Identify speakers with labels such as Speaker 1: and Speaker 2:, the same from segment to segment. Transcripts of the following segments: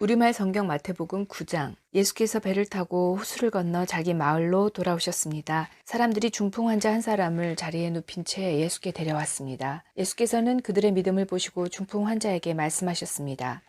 Speaker 1: 우리말 성경 마태복음 9장. 예수께서 배를 타고 호수를 건너 자기 마을로 돌아오셨습니다. 사람들이 중풍 환자 한 사람을 자리에 눕힌 채 예수께 데려왔습니다. 예수께서는 그들의 믿음을 보시고 중풍 환자에게 말씀하셨습니다.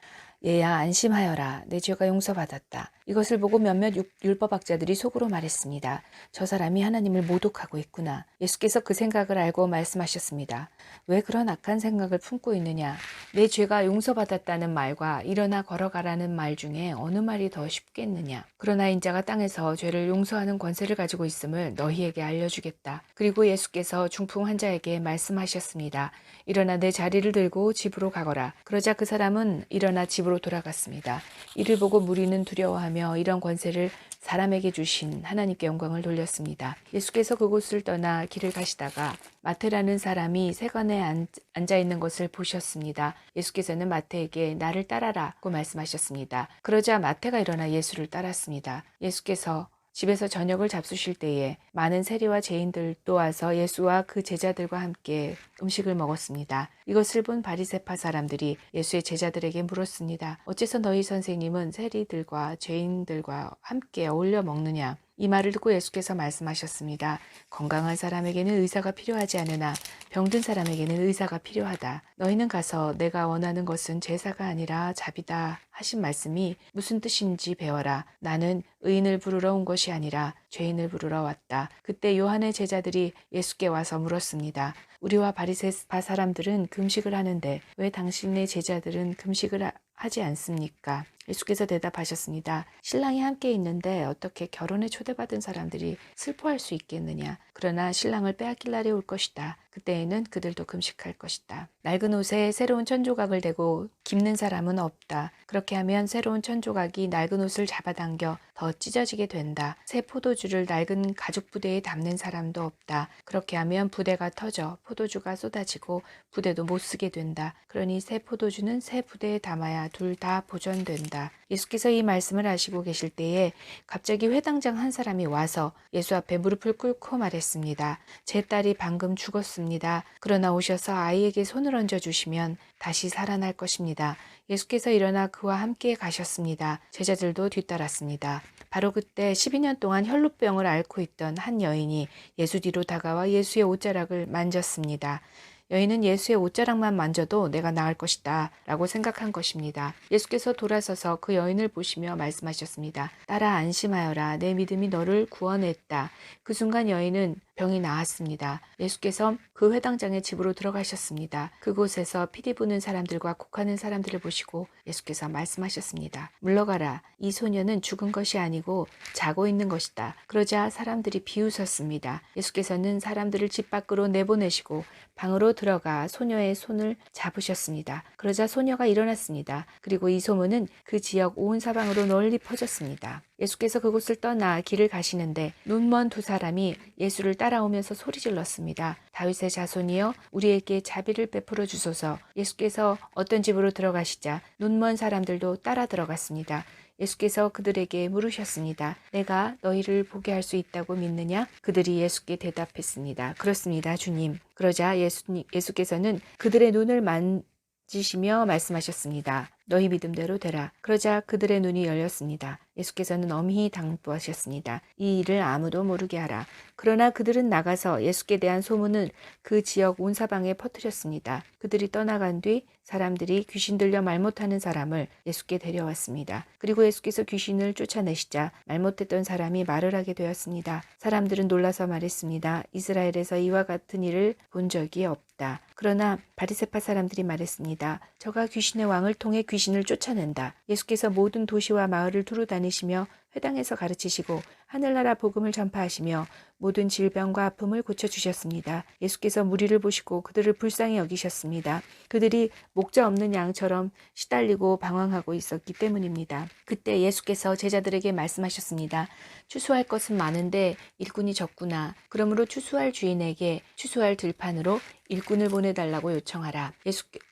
Speaker 1: 얘야, 안심하여라. 내 죄가 용서받았다. 이것을 보고 몇몇 율법학자들이 속으로 말했습니다. 저 사람이 하나님을 모독하고 있구나. 예수께서 그 생각을 알고 말씀하셨습니다. 왜 그런 악한 생각을 품고 있느냐? 내 죄가 용서받았다는 말과 일어나 걸어가라는 말 중에 어느 말이 더 쉽겠느냐? 그러나 인자가 땅에서 죄를 용서하는 권세를 가지고 있음을 너희에게 알려주겠다. 그리고 예수께서 중풍 환자에게 말씀하셨습니다. 일어나 내 자리를 들고 집으로 가거라. 그러자 그 사람은 일어나 집으로 돌아갔습니다. 이를 보고 무리는 두려워하며 이런 권세를 사람에게 주신 하나님께 영광을 돌렸습니다. 예수께서 그곳을 떠나 길을 가시다가 마태라는 사람이 세관에 앉아 있는 것을 보셨습니다. 예수께서는 마태에게 나를 따라라고 말씀하셨습니다. 그러자 마태가 일어나 예수를 따랐습니다. 예수께서 집에서 저녁을 잡수실 때에 많은 세리와 죄인들도 와서 예수와 그 제자들과 함께 음식을 먹었습니다. 이것을 본 바리새파 사람들이 예수의 제자들에게 물었습니다. 어째서 너희 선생님은 세리들과 죄인들과 함께 어울려 먹느냐? 이 말을 듣고 예수께서 말씀하셨습니다. 건강한 사람에게는 의사가 필요하지 않으나 병든 사람에게는 의사가 필요하다. 너희는 가서 내가 원하는 것은 제사가 아니라 자비다 하신 말씀이 무슨 뜻인지 배워라. 나는 의인을 부르러 온 것이 아니라 죄인을 부르러 왔다. 그때 요한의 제자들이 예수께 와서 물었습니다. 우리와 바리새파 사람들은 금식을 하는데 왜 당신의 제자들은 금식을 하지 않습니까? 예수께서 대답하셨습니다. 신랑이 함께 있는데 어떻게 결혼에 초대받은 사람들이 슬퍼할 수 있겠느냐? 그러나 신랑을 빼앗길 날이 올 것이다. 그때에는 그들도 금식할 것이다. 낡은 옷에 새로운 천조각을 대고 깁는 사람은 없다. 그렇게 하면 새로운 천조각이 낡은 옷을 잡아당겨 더 찢어지게 된다. 새 포도주를 낡은 가죽 부대에 담는 사람도 없다. 그렇게 하면 부대가 터져 포도주가 쏟아지고 부대도 못 쓰게 된다. 그러니 새 포도주는 새 부대에 담아야 둘 다 보존된다. 예수께서 이 말씀을 하시고 계실 때에 갑자기 회당장 한 사람이 와서 예수 앞에 무릎을 꿇고 말했습니다. 제 딸이 방금 죽었습니다. 그러나 오셔서 아이에게 손을 얹어주시면 다시 살아날 것입니다. 예수께서 일어나 그와 함께 가셨습니다. 제자들도 뒤따랐습니다. 바로 그때 12년 동안 혈루병을 앓고 있던 한 여인이 예수 뒤로 다가와 예수의 옷자락을 만졌습니다. 여인은 예수의 옷자락만 만져도 내가 나을 것이다 라고 생각한 것입니다. 예수께서 돌아서서 그 여인을 보시며 말씀하셨습니다. 딸아, 안심하여라. 내 믿음이 너를 구원했다. 그 순간 여인은 병이 나았습니다. 예수께서 그 회당장의 집으로 들어가셨습니다. 그곳에서 피리 부는 사람들과 곡하는 사람들을 보시고 예수께서 말씀하셨습니다. 물러가라. 이 소녀는 죽은 것이 아니고 자고 있는 것이다. 그러자 사람들이 비웃었습니다. 예수께서는 사람들을 집 밖으로 내보내시고 방으로 들어가 소녀의 손을 잡으셨습니다. 그러자 소녀가 일어났습니다. 그리고 이 소문은 그 지역 온 사방으로 널리 퍼졌습니다. 예수께서 그곳을 떠나 길을 가시는데 눈먼 두 사람이 예수를 따라오면서 소리질렀습니다. 다윗의 자손이여 우리에게 자비를 베풀어 주소서. 예수께서 어떤 집으로 들어가시자 눈먼 사람들도 따라 들어갔습니다. 예수께서 그들에게 물으셨습니다. 내가 너희를 보게 할 수 있다고 믿느냐? 그들이 예수께 대답했습니다. 그렇습니다, 주님. 그러자 예수께서는 그들의 눈을 만지시며 말씀하셨습니다. 너희 믿음대로 되라. 그러자 그들의 눈이 열렸습니다. 예수께서는 엄히 당부하셨습니다. 이 일을 아무도 모르게 하라. 그러나 그들은 나가서 예수께 대한 소문을 그 지역 온 사방에 퍼뜨렸습니다. 그들이 떠나간 뒤 사람들이 귀신 들려 말 못하는 사람을 예수께 데려왔습니다. 그리고 예수께서 귀신을 쫓아내시자 말 못했던 사람이 말을 하게 되었습니다. 사람들은 놀라서 말했습니다. 이스라엘에서 이와 같은 일을 본 적이 없다. 그러나 바리새파 사람들이 말했습니다. 저가 귀신의 왕을 통해 귀신을 쫓아낸다. 예수께서 모든 도시와 마을을 두루 다니시며 회당에서 가르치시고 하늘나라 복음을 전파하시며 모든 질병과 아픔을 고쳐주셨습니다. 예수께서 무리를 보시고 그들을 불쌍히 여기셨습니다. 그들이 목자 없는 양처럼 시달리고 방황하고 있었기 때문입니다. 그때 예수께서 제자들에게 말씀하셨습니다. 추수할 것은 많은데 일꾼이 적구나. 그러므로 추수할 주인에게 추수할 들판으로 일꾼을 보내달라고 요청하라.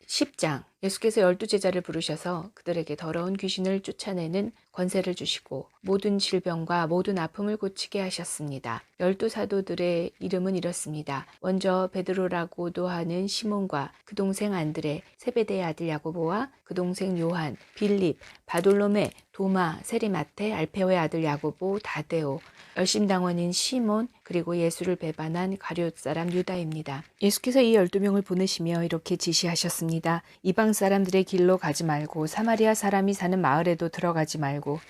Speaker 1: 10장. 예수께서 12제자를 부르셔서 그들에게 더러운 귀신을 쫓아내는 권세를 주시고 모든 질병과 모든 아픔을 고치게 하셨습니다. 12사도들의 이름은 이렇습니다. 먼저 베드로라고도 하는 시몬과 그 동생 안드레, 세베대의 아들 야고보와 그 동생 요한, 빌립, 바돌로메, 도마, 세리마테, 알페오의 아들 야고보, 다데오, 열심당원인 시몬, 그리고 예수를 배반한 가룟 사람 유다입니다. 예수께서 이 12명을 보내시며 이렇게 지시하셨습니다. 이방 사람들의 길로 가지 말고 사마리아 사람이 사는 마을에도 들어가지 말고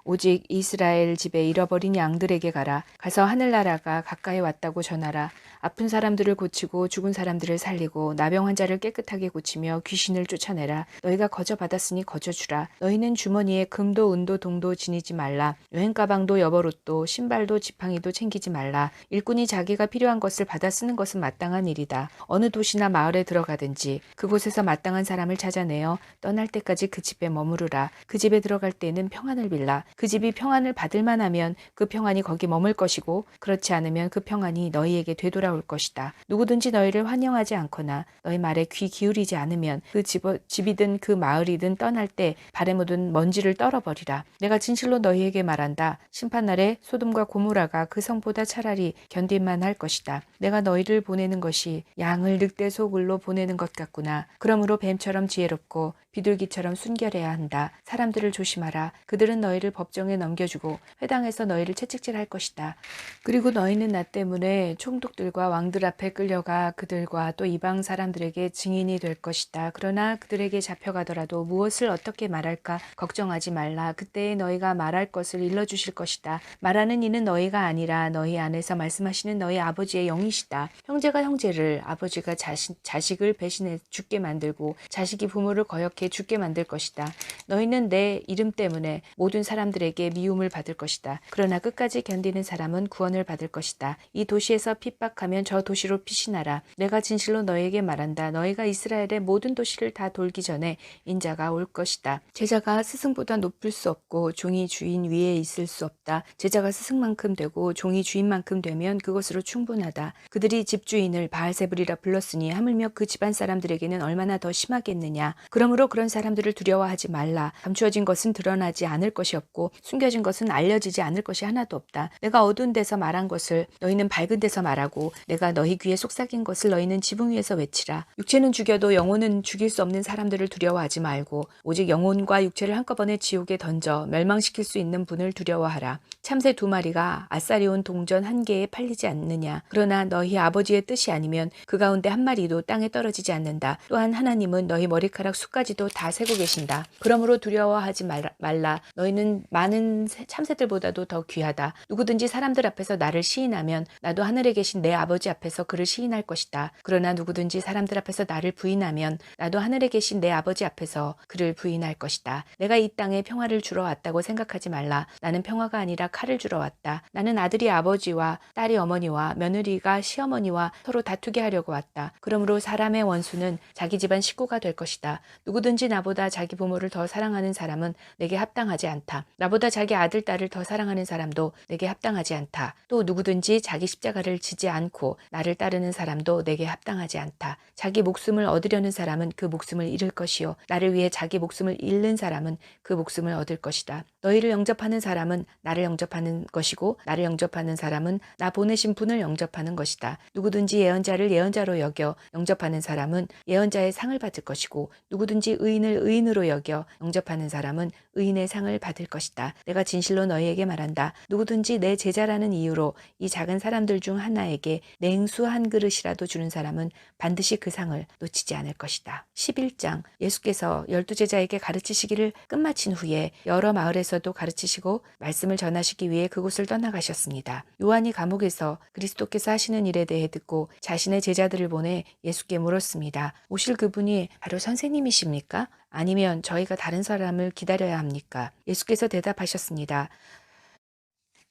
Speaker 1: 오직 이스라엘 집에 잃어버린 양들에게 가라. 가서 하늘나라가 가까이 왔다고 전하라. 아픈 사람들을 고치고 죽은 사람들을 살리고 나병 환자를 깨끗하게 고치며 귀신을 쫓아내라. 너희가 거저 받았으니 거저 주라. 너희는 주머니에 금도 은도 동도 지니지 말라. 여행 가방도 여벌옷도 신발도 지팡이도 챙기지 말라. 일꾼이 자기가 필요한 것을 받아 쓰는 것은 마땅한 일이다. 어느 도시나 마을에 들어가든지 그곳에서 마땅한 사람을 찾아내어 떠날 때까지 그 집에 머무르라. 그 집에 들어갈 때에는 평안을 빌라. 그 집이 평안을 받을 만하면 그 평안이 거기 머물 것이고 그렇지 않으면 그 평안이 너희에게 되돌아올 것이다. 누구든지 너희를 환영하지 않거나 너희 말에 귀 기울이지 않으면 그 집이든 그 마을이든 떠날 때 발에 묻은 먼지를 떨어버리라. 내가 진실로 너희에게 말한다. 심판날에 소돔과 고모라가 그 성보다 차라리 견딜만 할 것이다. 내가 너희를 보내는 것이 양을 늑대 소굴로 보내는 것 같구나. 그러므로 뱀처럼 지혜롭고 비둘기처럼 순결해야 한다. 사람들을 조심하라. 그들은 너희를 법정에 넘겨주고 회당에서 너희를 채찍질할 것이다. 그리고 너희는 나 때문에 총독들과 왕들 앞에 끌려가 그들과 또 이방 사람들에게 증인이 될 것이다. 그러나 그들에게 잡혀가더라도 무엇을 어떻게 말할까 걱정하지 말라. 그때에 너희가 말할 것을 일러주실 것이다. 말하는 이는 너희가 아니라 너희 안에서 말씀하시는 너희 아버지의 영이시다. 형제가 형제를, 아버지가 자식을 배신해 죽게 만들고 자식이 부모를 거역해 죽게 만들 것이다. 너희는 내 이름 때문에 모든 사람들에게 미움을 받을 것이다. 그러나 끝까지 견디는 사람은 구원을 받을 것이다. 이 도시에서 핍박하면 저 도시로 피신하라. 내가 진실로 너희에게 말한다. 너희가 이스라엘의 모든 도시를 다 돌기 전에 인자가 올 것이다. 제자가 스승보다 높을 수 없고 종이 주인 위에 있을 수 없다. 제자가 스승만큼 되고 종이 주인만큼 되면 그것으로 충분하다. 그들이 집주인을 바알세불이라 불렀으니 하물며 그 집안 사람들에게는 얼마나 더 심하겠느냐. 그러므로 그런 사람들을 두려워하지 말라. 감추어진 것은 드러나지 않을 것이 없고 숨겨진 것은 알려지지 않을 것이 하나도 없다. 내가 어두운 데서 말한 것을 너희는 밝은 데서 말하고 내가 너희 귀에 속삭인 것을 너희는 지붕 위에서 외치라. 육체는 죽여도 영혼은 죽일 수 없는 사람들을 두려워하지 말고 오직 영혼과 육체를 한꺼번에 지옥에 던져 멸망시킬 수 있는 분을 두려워하라. 참새 2마리가 아싸리 온 동전 1개에 팔리지 않느냐. 그러나 너희 아버지의 뜻이 아니면 그 가운데 1마리도 땅에 떨어지지 않는다. 또한 하나님은 너희 머리카락 수까지도 다 세고 계신다. 그러므로 두려워하지 말라. 너희는 많은 참새들보다도 더 귀하다. 누구든지 사람들 앞에서 나를 시인하면 나도 하늘에 계신 내 아버지 앞에서 그를 시인할 것이다. 그러나 누구든지 사람들 앞에서 나를 부인하면 나도 하늘에 계신 내 아버지 앞에서 그를 부인할 것이다. 내가 이 땅에 평화를 주러 왔다고 생각하지 말라. 나는 평화가 아니라 칼을 주러 왔다. 나는 아들이 아버지와 딸이 어머니와 며느리가 시어머니와 서로 다투게 하려고 왔다. 그러므로 사람의 원수는 자기 집안 식구가 될 것이다. 누구든지 나보다 자기 부모를 더 사랑하는 사람은 내게 합당하지 않다. 나보다 자기 아들, 딸을 더 사랑하는 사람도 내게 합당하지 않다. 또 누구든지 자기 십자가를 지지 않고 나를 따르는 사람도 내게 합당하지 않다. 자기 목숨을 얻으려는 사람은 그 목숨을 잃을 것이요 나를 위해 자기 목숨을 잃는 사람은 그 목숨을 얻을 것이다. 너희를 영접하는 사람은 나를 영접하는 것이고 나를 영접하는 사람은 나 보내신 분을 영접하는 것이다. 누구든지 예언자를 예언자로 여겨 영접하는 사람은 예언자의 상을 받을 것이고 누구든지 의인을 의인으로 여겨 영접하는 사람은 의인의 상을 받을 것이다. 내가 진실로 너희에게 말한다. 누구든지 내 제자라는 이유로 이 작은 사람들 중 하나에게 냉수 한 그릇이라도 주는 사람은 반드시 그 상을 놓치지 않을 것이다. 11장. 예수께서 12제자에게 가르치시기를 끝마친 후에 여러 마을에서도 가르치시고 말씀을 전하시기 위해 그곳을 떠나가셨습니다. 요한이 감옥에서 그리스도께서 하시는 일에 대해 듣고 자신의 제자들을 보내 예수께 물었습니다. 오실 그분이 바로 선생님이십니까? 아니면 저희가 다른 사람을 기다려야 합니까? 예수께서 대답하셨습니다.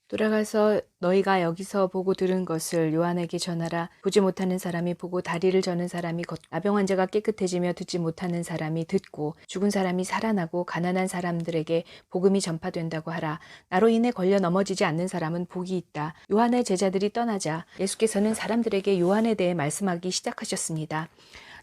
Speaker 1: 돌아가서 너희가 여기서 보고 들은 것을 요한에게 전하라. 보지 못하는 사람이 보고 다리를 저는 사람이 걷고 나병 환자가 깨끗해지며 듣지 못하는 사람이 듣고 죽은 사람이 살아나고 가난한 사람들에게 복음이 전파된다고 하라. 나로 인해 걸려 넘어지지 않는 사람은 복이 있다. 요한의 제자들이 떠나자 예수께서는 사람들에게 요한에 대해 말씀하기 시작하셨습니다.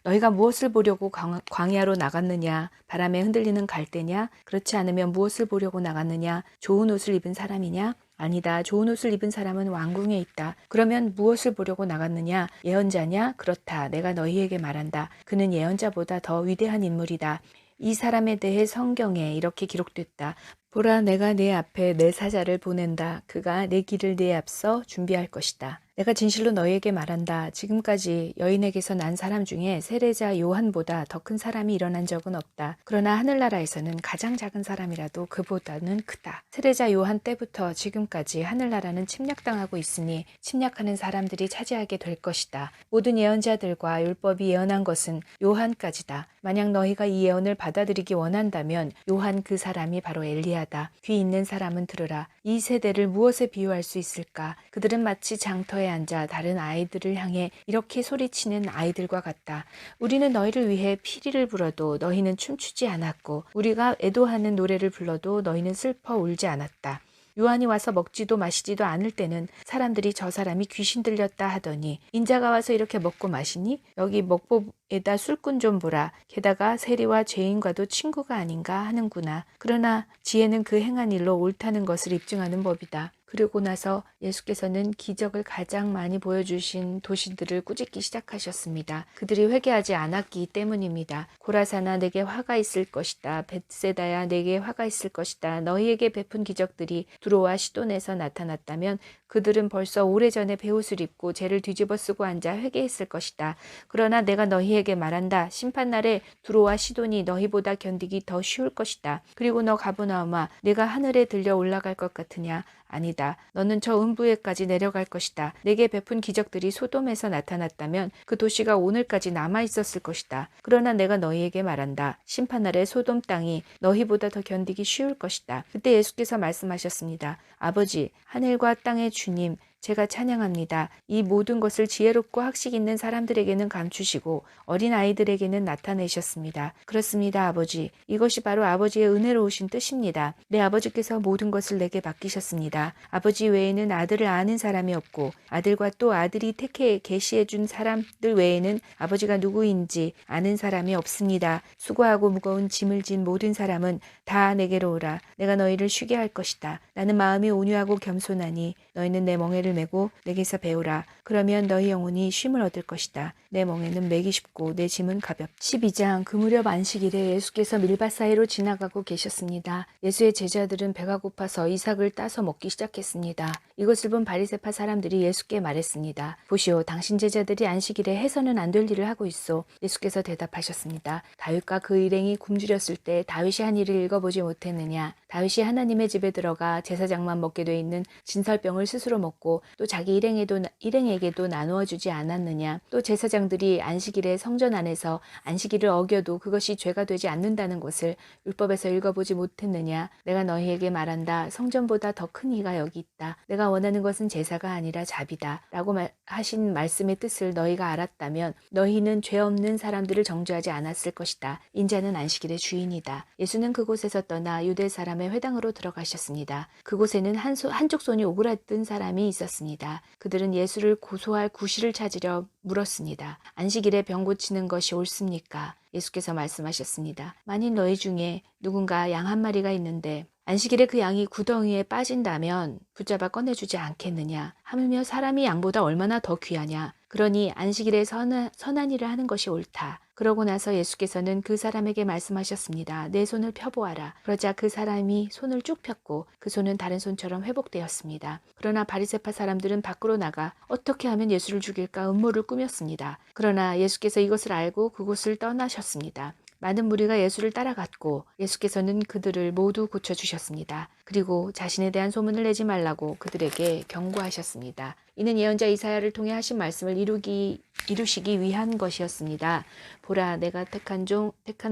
Speaker 1: 너희가 무엇을 보려고 광야로 나갔느냐? 바람에 흔들리는 갈대냐? 그렇지 않으면 무엇을 보려고 나갔느냐? 좋은 옷을 입은 사람이냐? 아니다. 좋은 옷을 입은 사람은 왕궁에 있다. 그러면 무엇을 보려고 나갔느냐? 예언자냐? 그렇다. 내가 너희에게 말한다. 그는 예언자보다 더 위대한 인물이다. 이 사람에 대해 성경에 이렇게 기록됐다. 보라, 내가 네 앞에 내 사자를 보낸다. 그가 내 길을 네 앞서 준비할 것이다. 내가 진실로 너희에게 말한다. 지금까지 여인에게서 난 사람 중에 세례자 요한보다 더 큰 사람이 일어난 적은 없다. 그러나 하늘나라에서는 가장 작은 사람이라도 그보다는 크다. 세례자 요한 때부터 지금까지 하늘나라는 침략당하고 있으니 침략하는 사람들이 차지하게 될 것이다. 모든 예언자들과 율법이 예언한 것은 요한까지다. 만약 너희가 이 예언을 받아들이기 원한다면 요한 그 사람이 바로 엘리야다. 귀 있는 사람은 들으라. 이 세대를 무엇에 비유할 수 있을까? 그들은 마치 장터에 앉아 다른 아이들을 향해 이렇게 소리치는 아이들과 같다. 우리는 너희를 위해 피리를 불어도 너희는 춤추지 않았고 우리가 애도하는 노래를 불러도 너희는 슬퍼 울지 않았다. 요한이 와서 먹지도 마시지도 않을 때는 사람들이 저 사람이 귀신 들렸다 하더니 인자가 와서 이렇게 먹고 마시니 여기 먹보에다 술꾼 좀 보라. 게다가 세리와 죄인과도 친구가 아닌가 하는구나. 그러나 지혜는 그 행한 일로 옳다는 것을 입증하는 법이다. 그러고 나서 예수께서는 기적을 가장 많이 보여주신 도시들을 꾸짖기 시작하셨습니다. 그들이 회개하지 않았기 때문입니다. 고라사나 내게 화가 있을 것이다. 벳세다야 내게 화가 있을 것이다. 너희에게 베푼 기적들이 두로와 시돈에서 나타났다면 그들은 벌써 오래전에 베옷을 입고 죄를 뒤집어 쓰고 앉아 회개했을 것이다. 그러나 내가 너희에게 말한다. 심판날에 두로와 시돈이 너희보다 견디기 더 쉬울 것이다. 그리고 너 가버나움아, 내가 하늘에 들려 올라갈 것 같으냐? 아니다. 너는 저 음부에까지 내려갈 것이다. 내게 베푼 기적들이 소돔에서 나타났다면 그 도시가 오늘까지 남아 있었을 것이다. 그러나 내가 너희에게 말한다. 심판날에 소돔 땅이 너희보다 더 견디기 쉬울 것이다. 그때 예수께서 말씀하셨습니다. 아버지, 하늘과 땅의 주님, 제가 찬양합니다. 이 모든 것을 지혜롭고 학식 있는 사람들에게는 감추시고 어린 아이들에게는 나타내셨습니다. 그렇습니다, 아버지. 이것이 바로 아버지의 은혜로우신 뜻입니다. 내 아버지께서 모든 것을 내게 맡기셨습니다. 아버지 외에는 아들을 아는 사람이 없고 아들과 또 아들이 택해 계시해 준 사람들 외에는 아버지가 누구인지 아는 사람이 없습니다. 수고하고 무거운 짐을 진 모든 사람은 다 내게로 오라. 내가 너희를 쉬게 할 것이다. 나는 마음이 온유하고 겸손하니 너희는 내 멍에를 메고 내게서 배우라. 그러면 너희 영혼이 쉼을 얻을 것이다. 내 멍에는 매기 쉽고 내 짐은 가볍다. 12장. 그 무렵 안식일에 예수께서 밀밭 사이로 지나가고 계셨습니다. 예수의 제자들은 배가 고파서 이삭을 따서 먹기 시작했습니다. 이것을 본 바리새파 사람들이 예수께 말했습니다. 보시오, 당신 제자들이 안식일에 해서는 안 될 일을 하고 있어. 예수께서 대답하셨습니다. 다윗과 그 일행이 굶주렸을 때 다윗이 한 일을 읽어보지 못했느냐? 다윗이 하나님의 집에 들어가 제사장만 먹게 돼 있는 진설병을 스스로 먹고 또 자기 일행에게도 나누어 주지 않았느냐? 또 제사장들이 안식일에 성전 안에서 안식일을 어겨도 그것이 죄가 되지 않는다는 것을 율법에서 읽어보지 못했느냐? 내가 너희에게 말한다. 성전보다 더 큰 이가 여기 있다. 내가 원하는 것은 제사가 아니라 자비다. 라고 하신 말씀의 뜻을 너희가 알았다면 너희는 죄 없는 사람들을 정죄하지 않았을 것이다. 인자는 안식일의 주인이다. 예수는 그곳에서 떠나 유대 사람의 회당으로 들어가셨습니다. 그곳에는 한쪽 손이 오그라든 사람이 있었습니다. 그들은 예수를 고소할 구실을 찾으려 물었습니다. 안식일에 병 고치는 것이 옳습니까? 예수께서 말씀하셨습니다. 만일 너희 중에 누군가 양 한 마리가 있는데 안식일에 그 양이 구덩이에 빠진다면 붙잡아 꺼내주지 않겠느냐? 하물며 사람이 양보다 얼마나 더 귀하냐? 그러니 안식일에 선한 일을 하는 것이 옳다. 그러고 나서 예수께서는 그 사람에게 말씀하셨습니다. 내 손을 펴보아라. 그러자 그 사람이 손을 쭉 폈고 그 손은 다른 손처럼 회복되었습니다. 그러나 바리새파 사람들은 밖으로 나가 어떻게 하면 예수를 죽일까 음모를 꾸몄습니다. 그러나 예수께서 이것을 알고 그곳을 떠나셨습니다. 많은 무리가 예수를 따라갔고 예수께서는 그들을 모두 고쳐주셨습니다. 그리고 자신에 대한 소문을 내지 말라고 그들에게 경고하셨습니다. 이는 예언자 이사야를 통해 하신 말씀을 이루시기 위한 것이었습니다. 보라, 내가 택한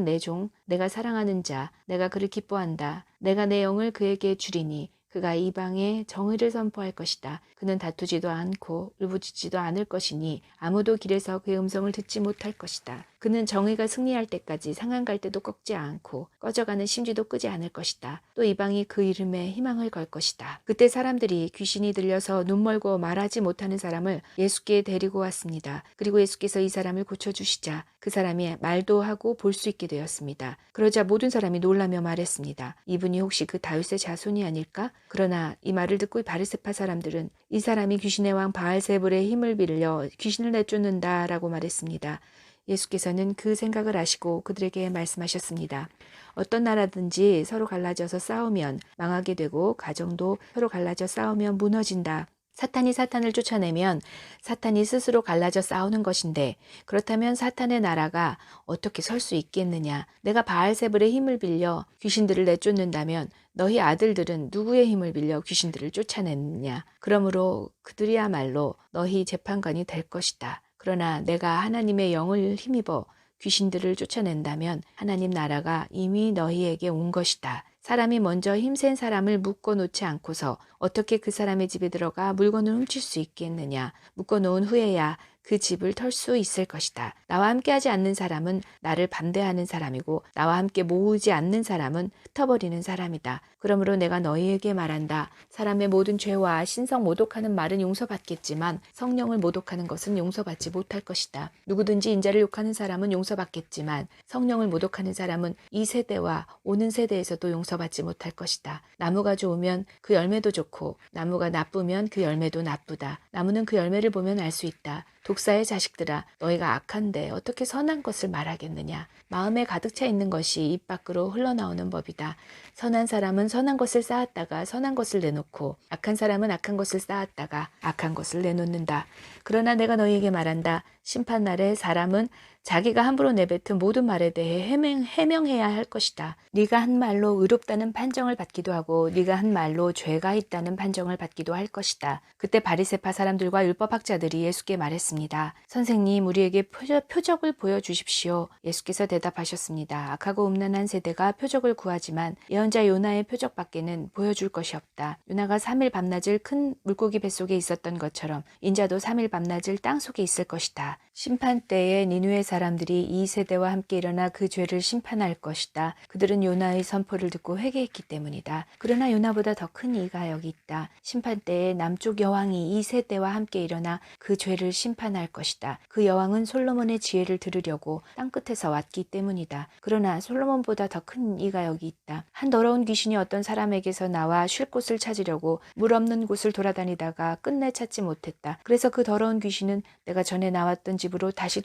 Speaker 1: 내 종, 내가 사랑하는 자, 내가 그를 기뻐한다. 내가 내 영을 그에게 주리니 그가 이방에 정의를 선포할 것이다. 그는 다투지도 않고 울부짖지도 않을 것이니 아무도 길에서 그의 음성을 듣지 못할 것이다. 그는 정의가 승리할 때까지 상한 갈대도 꺾지 않고 꺼져가는 심지도 끄지 않을 것이다. 또 이방이 그 이름에 희망을 걸 것이다. 그때 사람들이 귀신이 들려서 눈멀고 말하지 못하는 사람을 예수께 데리고 왔습니다. 그리고 예수께서 이 사람을 고쳐주시자 그 사람이 말도 하고 볼 수 있게 되었습니다. 그러자 모든 사람이 놀라며 말했습니다. 이분이 혹시 그 다윗의 자손이 아닐까? 그러나 이 말을 듣고 바리새파 사람들은 이 사람이 귀신의 왕 바알세불의 힘을 빌려 귀신을 내쫓는다라고 말했습니다. 예수께서는 그 생각을 아시고 그들에게 말씀하셨습니다. 어떤 나라든지 서로 갈라져서 싸우면 망하게 되고 가정도 서로 갈라져 싸우면 무너진다. 사탄이 사탄을 쫓아내면 사탄이 스스로 갈라져 싸우는 것인데 그렇다면 사탄의 나라가 어떻게 설 수 있겠느냐. 내가 바알세불의 힘을 빌려 귀신들을 내쫓는다면 너희 아들들은 누구의 힘을 빌려 귀신들을 쫓아냈느냐. 그러므로 그들이야말로 너희 재판관이 될 것이다. 그러나 내가 하나님의 영을 힘입어 귀신들을 쫓아낸다면 하나님 나라가 이미 너희에게 온 것이다. 사람이 먼저 힘센 사람을 묶어놓지 않고서 어떻게 그 사람의 집에 들어가 물건을 훔칠 수 있겠느냐. 묶어놓은 후에야 그 집을 털 수 있을 것이다. 나와 함께하지 않는 사람은 나를 반대하는 사람이고 나와 함께 모으지 않는 사람은 흩어버리는 사람이다. 그러므로 내가 너희에게 말한다. 사람의 모든 죄와 신성 모독하는 말은 용서받겠지만 성령을 모독하는 것은 용서받지 못할 것이다. 누구든지 인자를 욕하는 사람은 용서받겠지만 성령을 모독하는 사람은 이 세대와 오는 세대에서도 용서받지 못할 것이다. 나무가 좋으면 그 열매도 좋고 나무가 나쁘면 그 열매도 나쁘다. 나무는 그 열매를 보면 알 수 있다. 독사의 자식들아, 너희가 악한데 어떻게 선한 것을 말하겠느냐. 마음에 가득 차 있는 것이 입 밖으로 흘러나오는 법이다. 선한 사람은 선한 것을 쌓았다가 선한 것을 내놓고 악한 사람은 악한 것을 쌓았다가 악한 것을 내놓는다. 그러나 내가 너희에게 말한다. 심판날에 사람은 자기가 함부로 내뱉은 모든 말에 대해 해명해야 할 것이다. 네가 한 말로 의롭다는 판정을 받기도 하고 네가 한 말로 죄가 있다는 판정을 받기도 할 것이다. 그때 바리새파 사람들과 율법학자들이 예수께 말했습니다. 선생님, 우리에게 표적을 보여주십시오. 예수께서 대답하셨습니다. 악하고 음란한 세대가 표적을 구하지만 예언자 요나의 표적밖에는 보여줄 것이 없다. 요나가 3일 밤낮을 큰 물고기 뱃속에 있었던 것처럼 인자도 3일 밤낮을 땅속에 있을 것이다. 심판 때에 니느웨 사람들이 이 세대와 함께 일어나 그 죄를 심판할 것이다. 그들은 요나의 선포를 듣고 회개했기 때문이다. 그러나 요나보다 더 큰 이가 여기 있다. 심판 때에 남쪽 여왕이 이 세대와 함께 일어나 그 죄를 심판할 것이다. 그 여왕은 솔로몬의 지혜를 들으려고 땅끝에서 왔기 때문이다. 그러나 솔로몬보다 더 큰 이가 여기 있다. 한 더러운 귀신이 어떤 사람에게서 나와 쉴 곳을 찾으려고 물 없는 곳을 돌아다니다가 끝내 찾지 못했다. 그래서 그 더러운 귀신은 내가 전에 나왔던 집으로 다시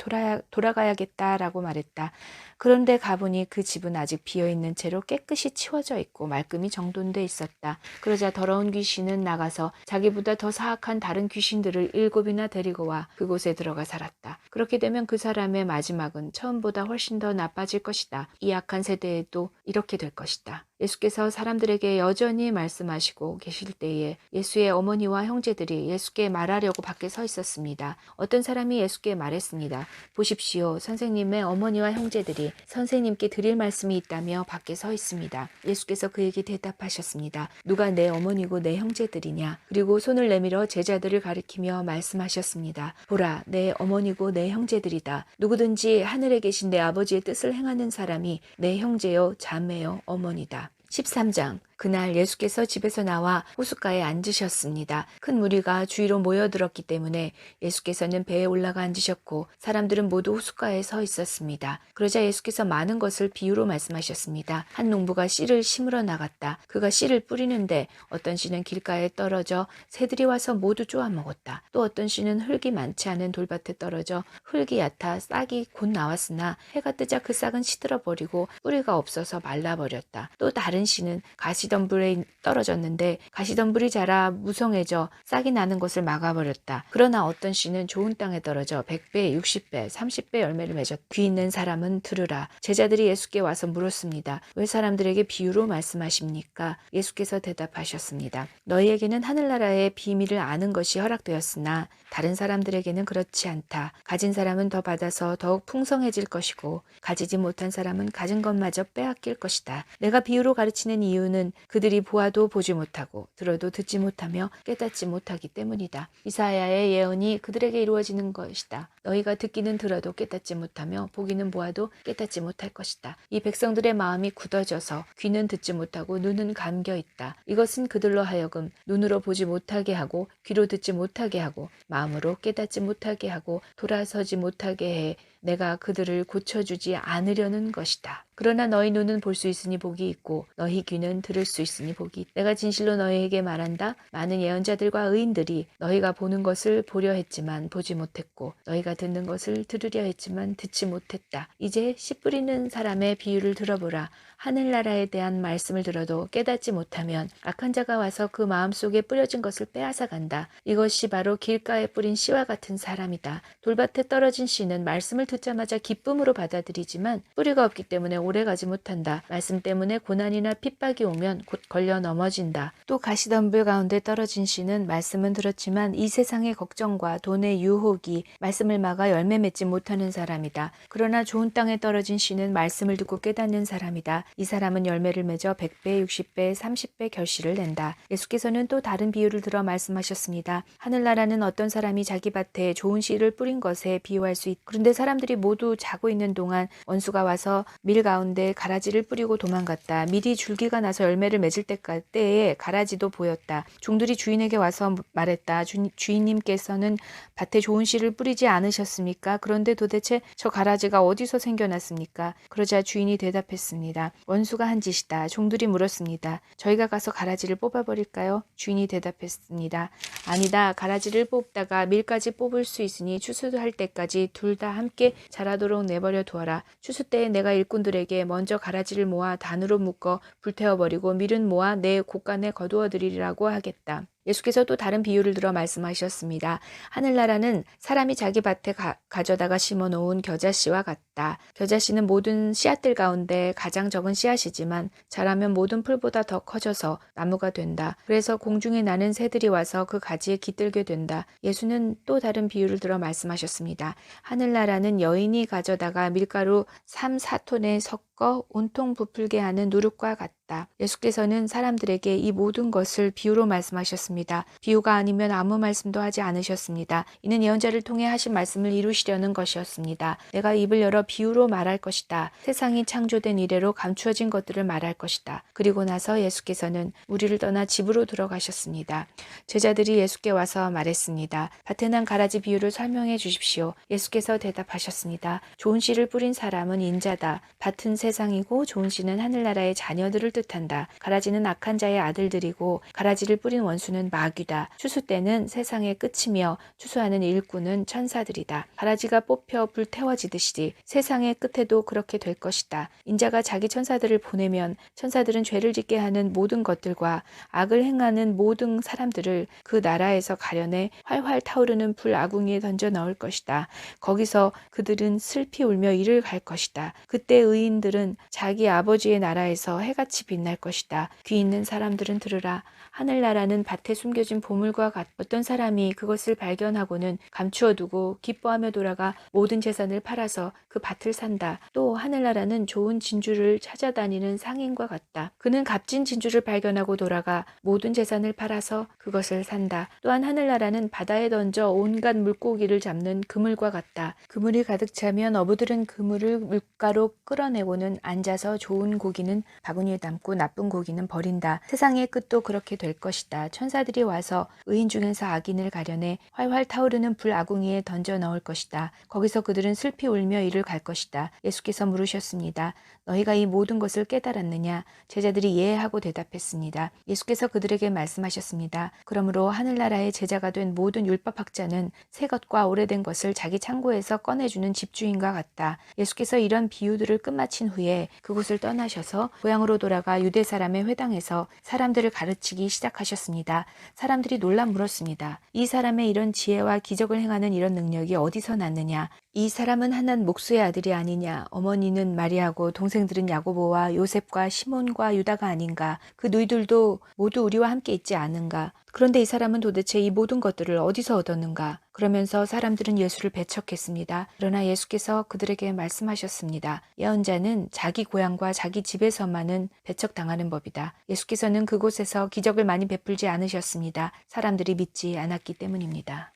Speaker 1: 돌아가야겠다라고 말했다. 그런데 가보니 그 집은 아직 비어있는 채로 깨끗이 치워져 있고 말끔히 정돈돼 있었다. 그러자 더러운 귀신은 나가서 자기보다 더 사악한 다른 귀신들을 7이나 데리고 와 그곳에 들어가 살았다. 그렇게 되면 그 사람의 마지막은 처음보다 훨씬 더 나빠질 것이다. 이 악한 세대에도 이렇게 될 것이다. 예수께서 사람들에게 여전히 말씀하시고 계실 때에 예수의 어머니와 형제들이 예수께 말하려고 밖에 서 있었습니다. 어떤 사람이 예수께 말했습니다. 보십시오. 선생님의 어머니와 형제들이 선생님께 드릴 말씀이 있다며 밖에 서 있습니다. 예수께서 그에게 대답하셨습니다. 누가 내 어머니고 내 형제들이냐? 그리고 손을 내밀어 제자들을 가리키며 말씀하셨습니다. 보라, 내 어머니고 내 형제들이다. 누구든지 하늘에 계신 내 아버지의 뜻을 행하는 사람이 내 형제요, 자매요, 어머니다. 13장. 그날 예수께서 집에서 나와 호숫가에 앉으셨습니다. 큰 무리가 주위로 모여들었기 때문에 예수께서는 배에 올라가 앉으셨고 사람들은 모두 호숫가에 서 있었습니다. 그러자 예수께서 많은 것을 비유로 말씀하셨습니다. 한 농부가 씨를 심으러 나갔다. 그가 씨를 뿌리는데 어떤 씨는 길가에 떨어져 새들이 와서 모두 쪼아 먹었다. 또 어떤 씨는 흙이 많지 않은 돌밭에 떨어져 흙이 얕아 싹이 곧 나왔으나 해가 뜨자 그 싹은 시들어버리고 뿌리가 없어서 말라버렸다. 또 다른 씨는 가시덤불에 떨어졌는데 가시덤불이 자라 무성해져 싹이 나는 것을 막아버렸다. 그러나 어떤 씨는 좋은 땅에 떨어져 100배, 60배, 30배 열매를 맺었다. 귀 있는 사람은 들으라. 제자들이 예수께 와서 물었습니다. 왜 사람들에게 비유로 말씀하십니까? 예수께서 대답하셨습니다. 너희에게는 하늘나라의 비밀을 아는 것이 허락되었으나 다른 사람들에게는 그렇지 않다. 가진 사람은 더 받아서 더욱 풍성해질 것이고 가지지 못한 사람은 가진 것마저 빼앗길 것이다. 내가 비유로 가르치는 이유는 그들이 보아도 보지 못하고 들어도 듣지 못하며 깨닫지 못하기 때문이다. 이사야의 예언이 그들에게 이루어지는 것이다. 너희가 듣기는 들어도 깨닫지 못하며 보기는 보아도 깨닫지 못할 것이다. 이 백성들의 마음이 굳어져서 귀는 듣지 못하고 눈은 감겨 있다. 이것은 그들로 하여금 눈으로 보지 못하게 하고 귀로 듣지 못하게 하고 마음으로 깨닫지 못하게 하고 돌아서지 못하게 해 내가 그들을 고쳐주지 않으려는 것이다. 그러나 너희 눈은 볼 수 있으니 복이 있고 너희 귀는 들을 수 있으니 복이 있다. 내가 진실로 너희에게 말한다. 많은 예언자들과 의인들이 너희가 보는 것을 보려 했지만 보지 못했고 너희가 듣는 것을 들으려 했지만 듣지 못했다. 이제 씨 뿌리는 사람의 비유를 들어보라. 하늘나라에 대한 말씀을 들어도 깨닫지 못하면 악한 자가 와서 그 마음속에 뿌려진 것을 빼앗아 간다. 이것이 바로 길가에 뿌린 씨와 같은 사람이다. 돌밭에 떨어진 씨는 말씀을 듣자마자 기쁨으로 받아들이지만 뿌리가 없기 때문에 오래가지 못한다. 말씀 때문에 고난이나 핍박이 오면 곧 걸려 넘어진다. 또 가시덤불 가운데 떨어진 씨는 말씀은 들었지만 이 세상의 걱정과 돈의 유혹이 말씀을 막아 열매 맺지 못하는 사람이다. 그러나 좋은 땅에 떨어진 씨는 말씀을 듣고 깨닫는 사람이다. 이 사람은 열매를 맺어 100배, 60배, 30배 결실을 낸다. 예수께서는 또 다른 비유를 들어 말씀하셨습니다. 하늘나라는 어떤 사람이 자기 밭에 좋은 씨를 뿌린 것에 비유할 수 있다. 그런데 사람들이 모두 자고 있는 동안 원수가 와서 밀 가운데 가라지를 뿌리고 도망갔다. 밀이 줄기가 나서 열매를 맺을 때에 가라지도 보였다. 종들이 주인에게 와서 말했다. 주인님께서는 밭에 좋은 씨를 뿌리지 않으셨습니까? 그런데 도대체 저 가라지가 어디서 생겨났습니까? 그러자 주인이 대답했습니다. 원수가 한 짓이다. 종들이 물었습니다. 저희가 가서 가라지를 뽑아버릴까요? 주인이 대답했습니다. 아니다. 가라지를 뽑다가 밀까지 뽑을 수 있으니 추수할 때까지 둘 다 함께 자라도록 내버려 두어라. 추수 때에 내가 일꾼들에게 먼저 가라지를 모아 단으로 묶어 불태워버리고 밀은 모아 내 곳간에 거두어드리라고 하겠다. 예수께서 또 다른 비유를 들어 말씀하셨습니다. 하늘나라는 사람이 자기 밭에 가져다가 심어놓은 겨자씨와 같다. 겨자씨는 모든 씨앗들 가운데 가장 적은 씨앗이지만 자라면 모든 풀보다 더 커져서 나무가 된다. 그래서 공중에 나는 새들이 와서 그 가지에 깃들게 된다. 예수는 또 다른 비유를 들어 말씀하셨습니다. 하늘나라는 여인이 가져다가 밀가루 3, 4톤에 섞어 온통 부풀게 하는 누룩과 같다. 예수께서는 사람들에게 이 모든 것을 비유로 말씀하셨습니다. 비유가 아니면 아무 말씀도 하지 않으셨습니다. 이는 예언자를 통해 하신 말씀을 이루시려는 것이었습니다. 내가 입을 열어 비유로 말할 것이다. 세상이 창조된 이래로 감추어진 것들을 말할 것이다. 그리고 나서 예수께서는 우리를 떠나 집으로 들어가셨습니다. 제자들이 예수께 와서 말했습니다. 밭에 난 가라지 비유를 설명해 주십시오. 예수께서 대답하셨습니다. 좋은 씨를 뿌린 사람은 인자다. 밭은 세상이고 좋은 씨는 하늘나라의 자녀들을 뜻한다. 가라지는 악한 자의 아들들이고 가라지를 뿌린 원수는 마귀다. 추수 때는 세상의 끝이며 추수하는 일꾼은 천사들이다. 가라지가 뽑혀 불태워지듯이 세상의 끝에도 그렇게 될 것이다. 인자가 자기 천사들을 보내면 천사들은 죄를 짓게 하는 모든 것들과 악을 행하는 모든 사람들을 그 나라에서 가려내 활활 타오르는 불 아궁이에 던져 넣을 것이다. 거기서 그들은 슬피 울며 이를 갈 것이다. 그때 의인들은 자기 아버지의 나라에서 해같이 빛날 것이다. 귀 있는 사람들은 들으라. 하늘나라는 밭에 숨겨진 보물과 같. 어떤 사람이 그것을 발견하고는 감추어두고 기뻐하며 돌아가 모든 재산을 팔아서 그 밭을 산다. 또 하늘나라는 좋은 진주를 찾아다니는 상인과 같다. 그는 값진 진주를 발견하고 돌아가 모든 재산을 팔아서 그것을 산다. 또한 하늘나라는 바다에 던져 온갖 물고기를 잡는 그물과 같다. 그물이 가득 차면 어부들은 그물을 물가로 끌어내고는 앉아서 좋은 고기는 바구니에 담고 나쁜 고기는 버린다. 세상의 끝도 그렇게 될 것이다. 천사들이 와서 의인 중에서 악인을 가려내 활활 타오르는 불 아궁이에 던져 넣을 것이다. 거기서 그들은 슬피 울며 이를 갈 것이다. 예수께서 물으셨습니다. 너희가 이 모든 것을 깨달았느냐? 제자들이 예 하고 대답했습니다. 예수께서 그들에게 말씀하셨습니다. 그러므로 하늘나라의 제자가 된 모든 율법학자는 새 것과 오래된 것을 자기 창고에서 꺼내주는 집주인과 같다. 예수께서 이런 비유들을 끝마친 후에 그곳을 떠나셔서 고향으로 돌아가 유대 사람의 회당에서 사람들을 가르치기 시작하셨습니다. 사람들이 놀라 물었습니다. 이 사람의 이런 지혜와 기적을 행하는 이런 능력이 어디서 났느냐? 이 사람은 하난 목수의 아들이 아니냐? 어머니는 마리아고 동생들은 야고보와 요셉과 시몬과 유다가 아닌가? 그 누이들도 모두 우리와 함께 있지 않은가? 그런데 이 사람은 도대체 이 모든 것들을 어디서 얻었는가? 그러면서 사람들은 예수를 배척했습니다. 그러나 예수께서 그들에게 말씀하셨습니다. 예언자는 자기 고향과 자기 집에서만은 배척당하는 법이다. 예수께서는 그곳에서 기적을 많이 베풀지 않으셨습니다. 사람들이 믿지 않았기 때문입니다.